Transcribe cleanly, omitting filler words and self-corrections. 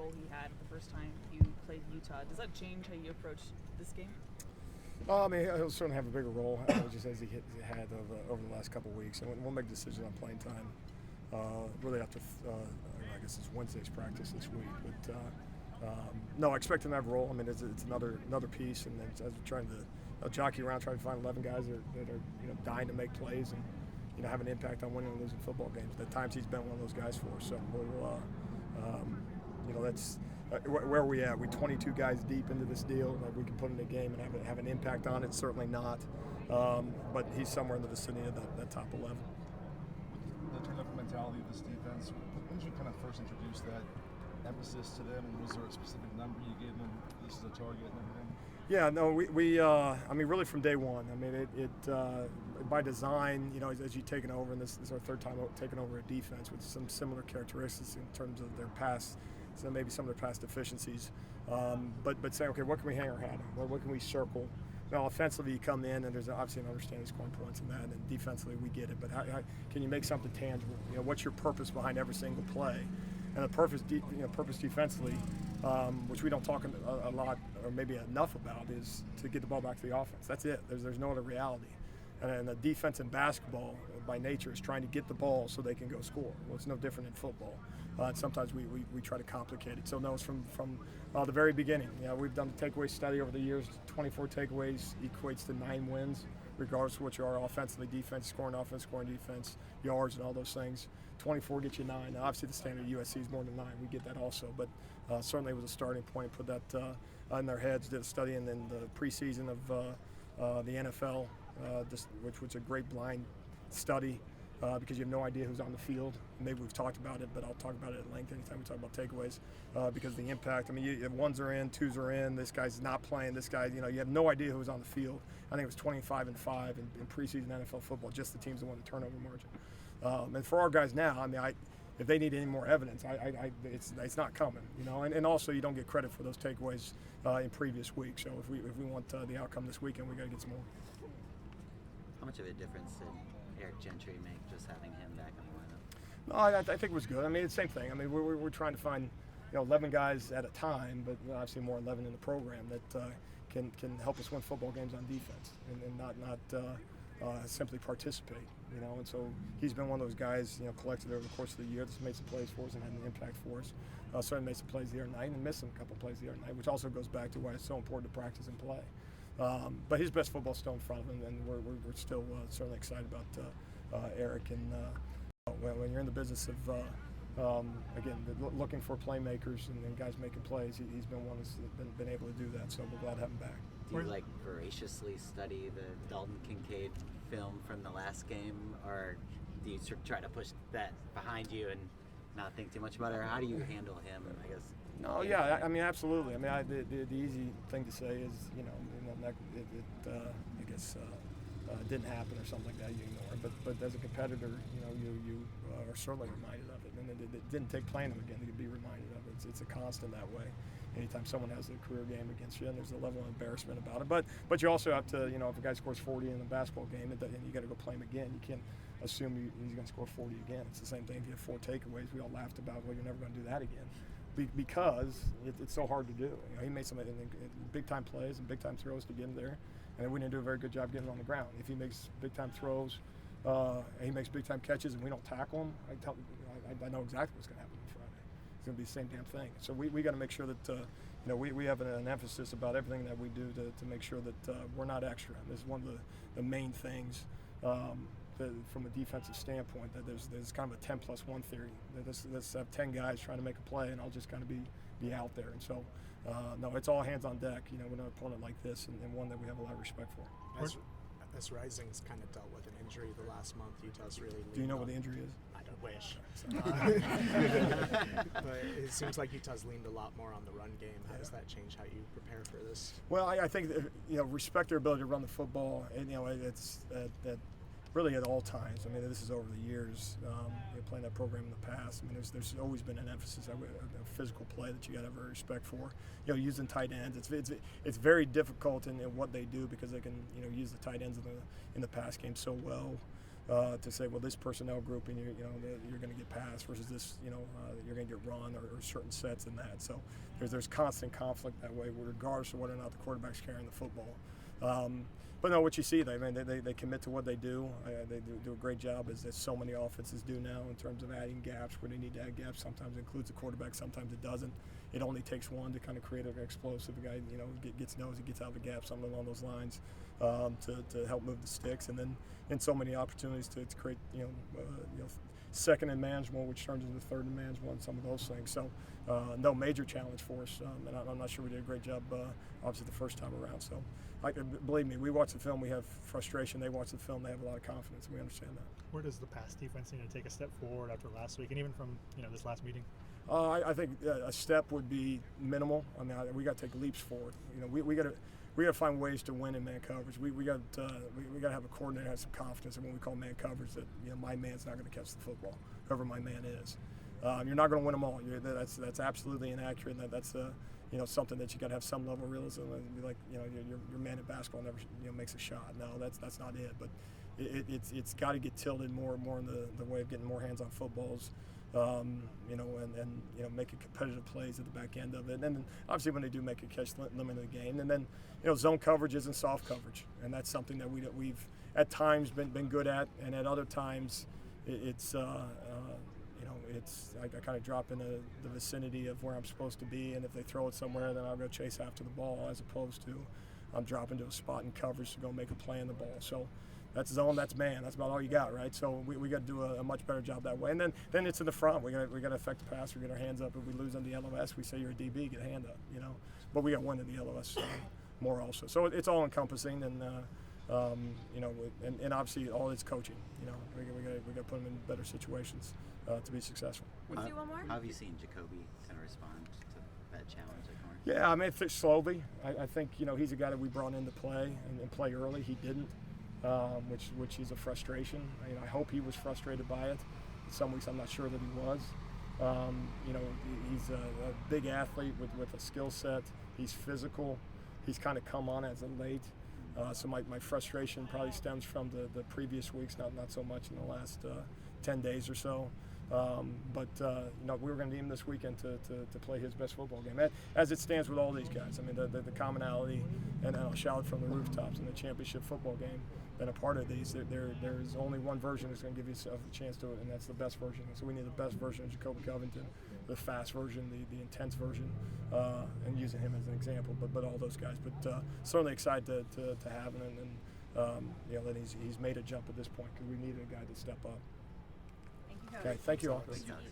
role he had the first time you played Utah. Does that change how you approach this game? I mean, he'll certainly have a bigger role, just as he had over the last couple of weeks. And we'll make decisions on playing time really after, I guess it's Wednesday's practice this week. But no, I expect him to have a role. I mean, it's another piece, and as we're trying to jockey around, trying to find 11 guys that are dying to make plays and have an impact on winning and losing football games. At times he's been one of those guys for us. So we'll, that's where are we at? We 22 guys deep into this deal that we can put in a game and have an impact on it. Certainly not, but he's somewhere in the vicinity of that top 11. The turnover mentality of this defense. When did you kind of first introduce that emphasis to them, and was there a specific number you gave them? This is a target and everything. Yeah, no, we I mean, really from day one. I mean, it by design, as you've taken over, and this is our third time taking over a defense with some similar characteristics in terms of their past, so maybe some of their past deficiencies. But say, okay, what can we hang our hat on? What can we circle? Now, offensively, you come in, and there's obviously an understanding scoring points in that, and defensively, we get it. But how can you make something tangible? What's your purpose behind every single play? And the purpose defensively, which we don't talk a lot or maybe enough about, is to get the ball back to the offense. That's it. There's no other reality. And the defense in basketball, by nature, is trying to get the ball so they can go score. Well, it's no different in football. And sometimes we try to complicate it. So no, it's from the very beginning. We've done the takeaway study over the years. 24 takeaways equates to 9 wins, regardless of what you are offensively, defense, scoring offense, scoring defense, yards, and all those things. 24 gets you 9. Now, obviously, the standard of USC is more than 9. We get that also, but certainly it was a starting point. Put that in their heads. Did a study in the preseason of the NFL, which was a great blind study because you have no idea who's on the field. Maybe we've talked about it, but I'll talk about it at length anytime we talk about takeaways because of the impact. I mean, ones are in, twos are in. This guy's not playing. This guy, you have no idea who's on the field. I think it was 25-5 in preseason NFL football, just the teams that won the turnover margin. And for our guys now, I mean, if they need any more evidence, it's not coming, And also, you don't get credit for those takeaways in previous weeks. So if we want the outcome this weekend, we got to get some more. How much of a difference did Eric Gentry make just having him back in the lineup? No, I think it was good. I mean, it's the same thing. I mean, we're trying to find 11 guys at a time, but obviously more 11 in the program that can help us win football games on defense and not simply participate. And so he's been one of those guys, collected over the course of the year that's made some plays for us and had an impact for us. Certainly made some plays the other night and missed a couple plays the other night, which also goes back to why it's so important to practice and play. But his best football's still in front of him, and we're still certainly excited about Eric. And when you're in the business of, again, looking for playmakers and guys making plays, he's been one that's been able to do that, so we're glad to have him back. Do you voraciously study the Dalton Kincaid film from the last game, or do you try to push that behind you and not think too much about it, or how do you handle him, I guess? No, yeah, I mean, absolutely. I mean, the easy thing to say is, it didn't happen or something like that, you ignore it. But as a competitor, you are certainly reminded of it. And it didn't take playing them again to be reminded of it. It's a constant that way. Anytime someone has a career game against you, and there's a level of embarrassment about it. But you also have to, if a guy scores 40 in a basketball game, and you got to go play him again. You can't assume he's going to score 40 again. It's the same thing if you have 4 takeaways. We all laughed about, well, you're never going to do that again. Because it's so hard to do. He made some big-time plays and big-time throws to get him there, and we didn't do a very good job getting him on the ground. If he makes big-time throws, and he makes big-time catches, and we don't tackle him, I know exactly what's going to happen on Friday. It's going to be the same damn thing. So we got to make sure that we have an emphasis about everything that we do to make sure that we're not extra. This is one of the main things. From a defensive standpoint, that there's kind of a 10+1 theory. Let's have 10 guys trying to make a play, and I'll just kind of be out there. And so, no, it's all hands on deck. With an opponent like this, and one that we have a lot of respect for. As Rising's kind of dealt with an injury the last month, Utah's really. Do you know what the injury is? I don't wish. But it seems like Utah's leaned a lot more on the run game. How does that change how you prepare for this? Well, I think that, respect their ability to run the football, and it's that. Really at all times. I mean, this is over the years, playing that program in the past. I mean, there's always been an emphasis on physical play that you got to have a respect for. Using tight ends, it's very difficult in what they do because they can use the tight ends in the pass game so well. to say, well, this personnel group and you're going to get passed versus this, you're going to get run or certain sets in that. So there's constant conflict that way, regardless of whether or not the quarterback's carrying the football. But no, what you see, they commit to what they do. They do a great job, as so many offenses do now, in terms of adding gaps where they need to add gaps. Sometimes it includes the quarterback, sometimes it doesn't. It only takes one to kind of create an explosive guy. Gets nose, he gets out of the gap, something along those lines, to help move the sticks, and then in so many opportunities to create second and management, which turns into third and management, and some of those things. So no major challenge for us, and I'm not sure we did a great job, obviously, the first time around. So believe me, we watch the film, we have frustration. They watch the film, they have a lot of confidence, and we understand that. Where does the pass defense need to take a step forward after last week, and even from this last meeting? I think a step would be minimal. I mean, we got to take leaps forward. We got to find ways to win in man coverage. We got to have a coordinator that has some confidence in when we call man coverage that my man's not going to catch the football, whoever my man is. You're not going to win them all. That's absolutely inaccurate. And that's something that you got to have some level of realism and be like, your man in basketball never makes a shot. No, that's not it. But it's got to get tilted more and more in the way of getting more hands on footballs. And making competitive plays at the back end of it. And then obviously when they do make a catch, limit the game. And then zone coverage isn't soft coverage, and that's something that we've at times been good at, and at other times it's I kind of drop into the vicinity of where I'm supposed to be, and if they throw it somewhere, then I'll go chase after the ball, as opposed to I'm dropping to a spot in coverage to go make a play on the ball. So that's zone, that's man. That's about all you got, right? So we got to do a much better job that way. And then it's in the front. We got to affect the pass. We get our hands up. If we lose on the LOS, we say you're a DB, get a hand up, But we got one in the LOS more also. So it's all encompassing, and and obviously all it's coaching. We got to put them in better situations to be successful. Let's do one more. How have you seen Jacoby kind of respond to that challenge? Yeah, I mean, it's slowly. I think he's a guy that we brought in to play and play early. He didn't. Which is a frustration. I hope he was frustrated by it. Some weeks I'm not sure that he was. He's a big athlete with a skill set. He's physical. He's kind of come on as of late. So my frustration probably stems from the previous weeks, not so much in the last 10 days or so. But we were going to need him this weekend to play his best football game, as it stands with all these guys. I mean, the commonality, and I'll shout it from the rooftops, in the championship football game, been a part of these. There's only one version that's going to give you a chance to it, and that's the best version. So we need the best version of Jacoby Covington, the fast version, the intense version, and using him as an example. But all those guys. But certainly excited to have him, and that he's made a jump at this point, because we needed a guy to step up. Thank you, Coach. Okay, thank you all. Thanks, Alex.